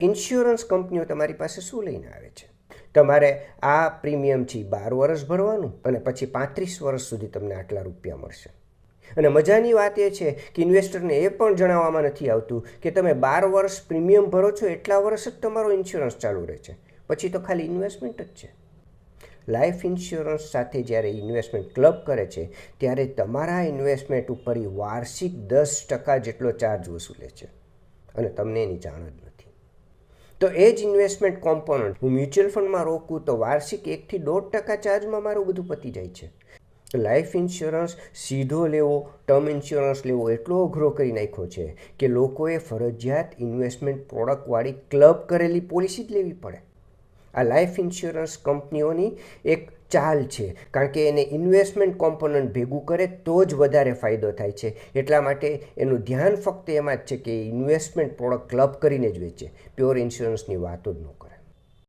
Insurance કંપનીઓ તમારી પાસે શું લઈને આવે છે? તમારે આ પ્રીમિયમ છે 12 વર્ષ ભરવાનું અને પછી 35 વર્ષ સુધી તમને આટલા રૂપિયા મળશે. અને મજાની વાત એ છે કે ઇન્વેસ્ટરને એ પણ જણાવવામાં નથી આવતું કે તમે 12 વર્ષ પ્રીમિયમ ભરો છો એટલા વર્ષ જ તમારો ઇન્સ્યોરન્સ ચાલુ રહે છે, પછી તો ખાલી ઇન્વેસ્ટમેન્ટ જ છે. લાઈફ ઇન્સ્યોરન્સ સાથે જ્યારે ઇન્વેસ્ટમેન્ટ ક્લબ કરે છે ત્યારે તમારા ઇન્વેસ્ટમેન્ટ ઉપર વાર્ષિક 10% જેટલો ચાર્જ વસૂલે છે અને તમને એની જાણ જ નથી. તો એ જ ઇન્વેસ્ટમેન્ટ કોમ્પોનન્ટ હું મ્યુચ્યુઅલ ફંડમાં રોકું તો વાર્ષિક 1 થી 1.5% ચાર્જમાં મારું બધું પતી જાય છે. લાઈફ ઇન્સ્યોરન્સ સીધો લેવો, ટર્મ ઇન્સ્યોરન્સ લેવો એટલો અઘરો કરી નાખ્યો છે કે લોકોએ ફરજિયાત ઇન્વેસ્ટમેન્ટ પ્રોડક્ટવાળી ક્લબ કરેલી પોલિસી જ લેવી પડે. આ લાઈફ ઇન્સ્યોરન્સ કંપનીઓની એક ચાલ છે, કારણ કે એને ઇન્વેસ્ટમેન્ટ કોમ્પોનન્ટ ભેગું કરે તો જ વધારે ફાયદો થાય છે. એટલા માટે એનું ધ્યાન ફક્ત એમાં જ છે કે ઇન્વેસ્ટમેન્ટ પ્રોડક્ટ ક્લબ કરીને જ વેચે, પ્યોર ઇન્સ્યોરન્સની વાતો જ ન કરે.